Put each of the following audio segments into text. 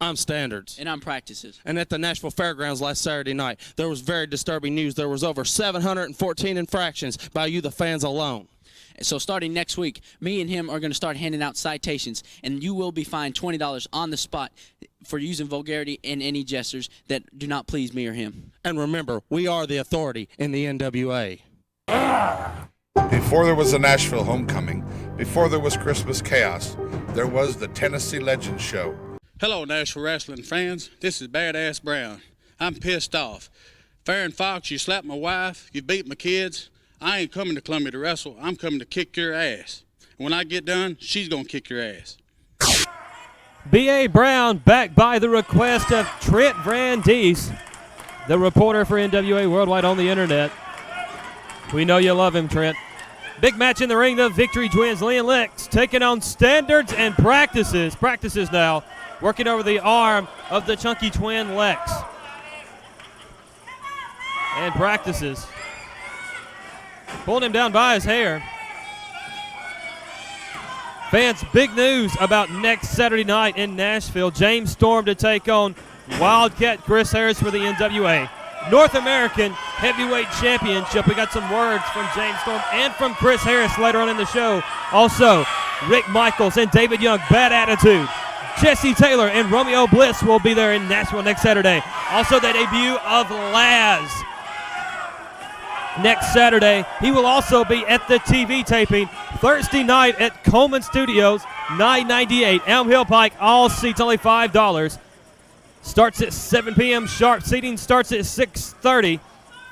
I'm Standards. And I'm Practices. And at the Nashville Fairgrounds last Saturday night, there was very disturbing news. There was over 714 infractions by you, the fans, alone. So starting next week, me and him are going to start handing out citations, and you will be fined $20 on the spot for using vulgarity and any gestures that do not please me or him. And remember, we are the authority in the NWA. Before there was a Nashville homecoming, before there was Christmas chaos, there was the Tennessee Legends Show. Hello, Nashville wrestling fans. This is Badass Brown. I'm pissed off. Farron Fox, you slapped my wife, you beat my kids. I ain't coming to Columbia to wrestle. I'm coming to kick your ass. And when I get done, she's going to kick your ass. B.A. Brown back by the request of Trent Vrandis, the reporter for NWA Worldwide on the internet. We know you love him, Trent. Big match in the ring, the Victory Twins, Lee and Lex, taking on Standards and Practices. Practices now, working over the arm of the chunky twin, Lex. And Practices pulling him down by his hair. Fans, big news about next Saturday night in Nashville. James Storm to take on Wildcat Chris Harris for the NWA North American Heavyweight Championship. We got some words from James Storm and from Chris Harris later on in the show. Also, Rick Michaels and David Young, Bad Attitude. Jesse Taylor and Romeo Bliss will be there in Nashville next Saturday. Also, the debut of Laz next Saturday. He will also be at the TV taping Thursday night at Coleman Studios, 998 Elm Hill Pike. All seats only $5. Starts at 7 p.m. sharp. Seating starts at 6:30.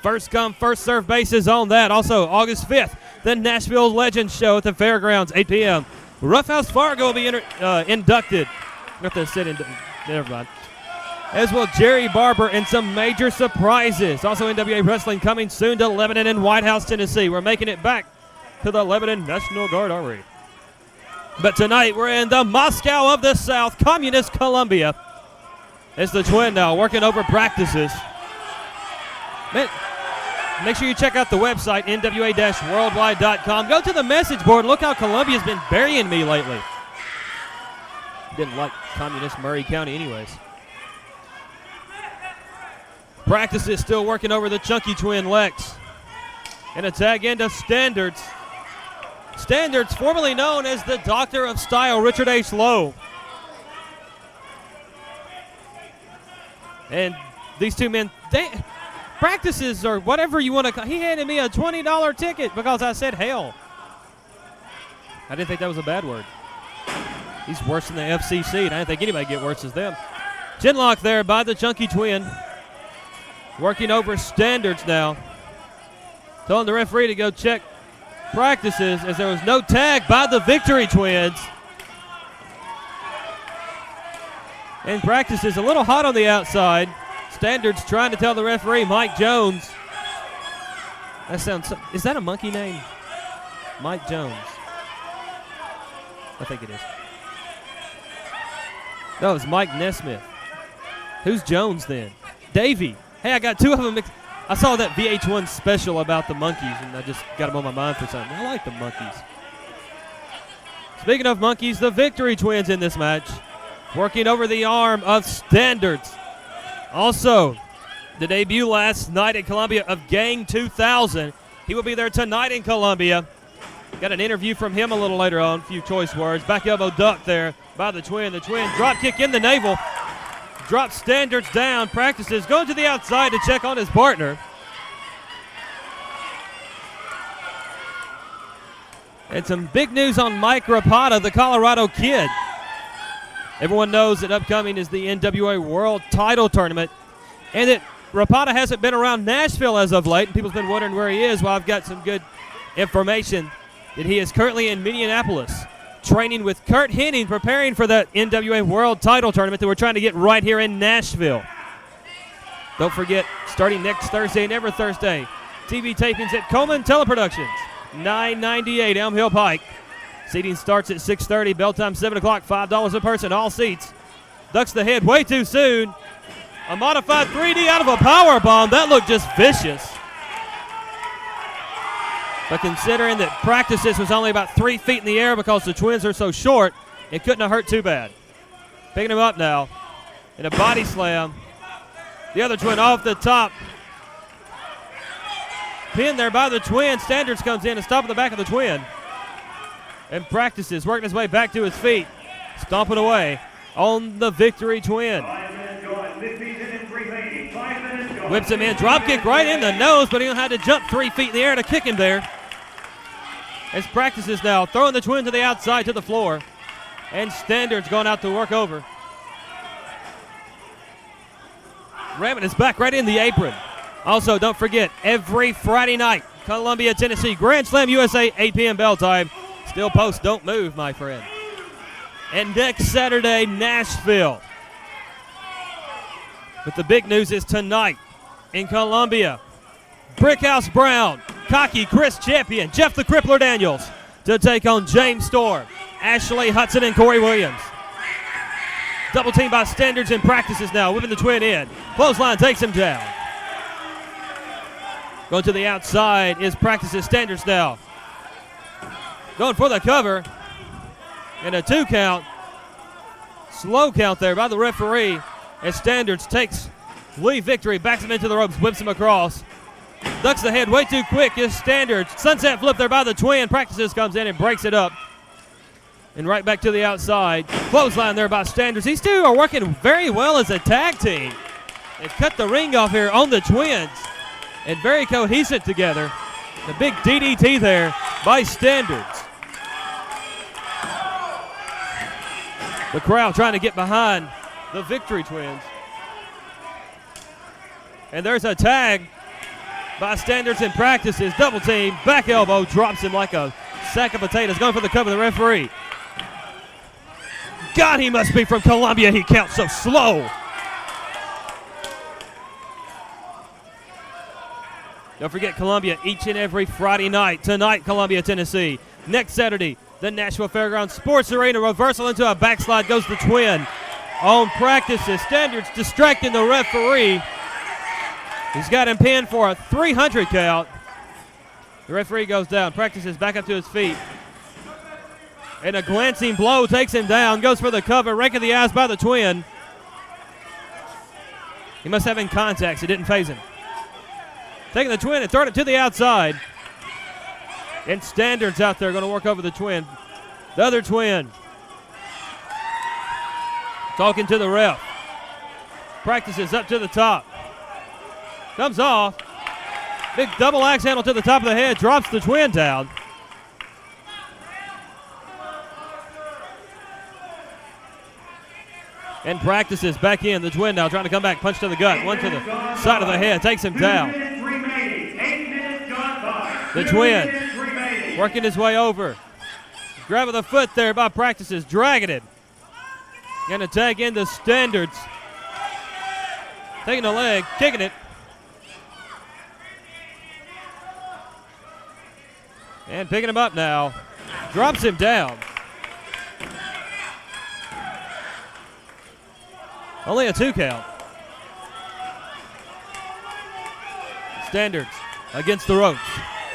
First come, first serve basis on that. Also, August 5th, the Nashville Legends Show at the Fairgrounds, 8 p.m. Roughhouse Fargo will be inducted. Never mind. As will Jerry Barber and some major surprises. Also, NWA Wrestling coming soon to Lebanon and White House, Tennessee. We're making it back to the Lebanon National Guard Armory. But tonight, we're in the Moscow of the South, Communist Columbia. It's the Twin now working over Practices. Make sure you check out the website, NWA-worldwide.com. Go to the message board. Look how Columbia's been burying me lately. Didn't like Communist Murray County anyways. Practices still working over the chunky twin Lex. And a tag into Standards. Standards, formerly known as the Doctor of Style, Richard H. Lowe. And these two men, Practices or whatever you want to call. He handed me a $20 ticket because I said hell. I didn't think that was a bad word. He's worse than the FCC, and I didn't think anybody get worse as them. Chinlock there by the chunky twin. Working over Standards now. Telling the referee to go check Practices as there was no tag by the Victory Twins. And Practices a little hot on the outside. Standards trying to tell the referee, Mike Jones. That sounds, is that a monkey name? Mike Jones. I think it is. No, it's Mike Nesmith. Who's Jones then? Davey. Hey, I got two of them mixed. I saw that VH1 special about the monkeys, and I just got them on my mind for something. I like the monkeys. Speaking of monkeys, the Victory Twins in this match. Working over the arm of Standards. Also, the debut last night in Columbia of Gang 2000. He will be there tonight in Columbia. Got an interview from him a little later on, a few choice words. Back elbow duck there by the Twin. The Twin drop kick in the navel. Drops Standards down. Practices going to the outside to check on his partner. And some big news on Mike Rapata, the Colorado Kid. Everyone knows that upcoming is the NWA World Title Tournament, and that Rapata hasn't been around Nashville as of late, and people's been wondering where he is. Well, I've got some good information that he is currently in Minneapolis, training with Kurt Hennig, preparing for the NWA World Title Tournament that we're trying to get right here in Nashville. Don't forget, starting next Thursday and every Thursday, TV tapings at Coleman Teleproductions, 998 Elm Hill Pike. Seating starts at 6:30, bell time 7 o'clock, $5 a person, all seats. Ducks the head way too soon. A modified 3D out of a power bomb. That looked just vicious. But considering that Practices was only about 3 feet in the air because the Twins are so short, it couldn't have hurt too bad. Picking him up now. And a body slam. The other twin off the top. Pinned there by the twin. Standards comes in and stops the back of the twin. And practices, working his way back to his feet. Stomping away on the victory twin. Whips him in, drop kick right in the nose, but he had to jump 3 feet in the air to kick him there. As practices now, throwing the twin to the outside to the floor. And Standards going out to work over. Ramming his back right in the apron. Also, don't forget, every Friday night, Columbia, Tennessee, Grand Slam USA, 8 p.m. bell time. Still post, don't move, my friend. And next Saturday, Nashville. But the big news is tonight in Columbia. Brickhouse Brown, Cocky Chris champion, Jeff the Crippler Daniels to take on James Storm, Ashley Hudson, and Corey Williams. Double team by Standards in practices now, whipping the twin in. Clothesline takes him down. Going to the outside is practices Standards now. Going for the cover. And a 2 count. Slow count there by the referee as Standards takes Lee Victory, backs him into the ropes, whips him across. Ducks the head way too quick is Standards. Sunset flip there by the twin. Practices comes in and breaks it up. And right back to the outside. Clothesline there by Standards. These two are working very well as a tag team. They've cut the ring off here on the twins. And very cohesive together. The big DDT there by Standards. The crowd trying to get behind the Victory Twins. And there's a tag by Standards in practices. Double team, back elbow, drops him like a sack of potatoes. Going for the cover of the referee. God, he must be from Columbia. He counts so slow. Don't forget Columbia each and every Friday night. Tonight, Columbia, Tennessee. Next Saturday, the Nashville Fairgrounds Sports Arena. Reversal into a backslide goes the twin. On practices, Standards distracting the referee. He's got him pinned for a 300 count. The referee goes down. Practices back up to his feet. And a glancing blow takes him down. Goes for the cover. Rake of the eyes by the twin. He must have in contacts. It didn't phase him. Taking the twin and throwing it to the outside. And Standards out there going to work over the twin. The other twin. Talking to the ref. Practices up to the top. Comes off. Big double axe handle to the top of the head. Drops the twin down. And practices back in. The twin now trying to come back. Punch to the gut. One to the side of the head. Takes him down. The twin working his way over. Grabbing the foot there by practices. Dragging it. Going to tag in the Standards. Taking the leg. Kicking it. And picking him up now. Drops him down. Only a 2 count. Standards against the ropes.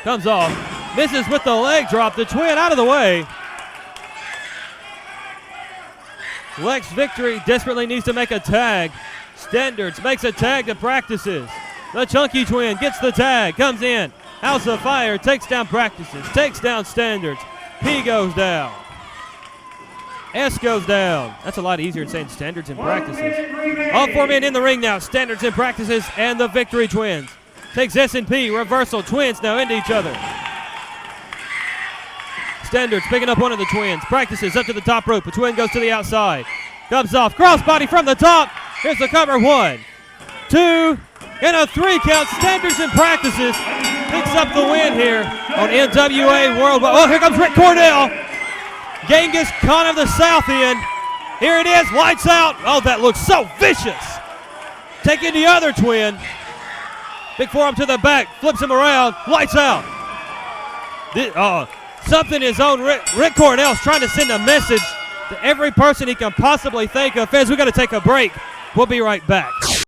Comes off. Misses with the leg drop. The twin out of the way. Lex Victory desperately needs to make a tag. Standards makes a tag to practices. The chunky twin gets the tag. Comes in. House of Fire takes down practices. Takes down Standards. P goes down. S goes down. That's a lot easier than saying Standards in practices. All 4 men in the ring now. Standards in practices and the Victory Twins. Takes S&P. Reversal. Twins now into each other. Standards picking up one of the twins. Practices up to the top rope. The twin goes to the outside. Comes off. Crossbody from the top. Here's the cover. 1, 2, and a 3 count. Standards in practices. Picks up the win here on NWA Worldwide. Oh, here comes Rick Cornell. Genghis Khan of the South End. Here it is, lights out. Oh, that looks so vicious. Taking the other twin. Big forearm to the back, flips him around, lights out. Something is on Rick Cornell's trying to send a message to every person he can possibly think of. Fans, we got to take a break. We'll be right back.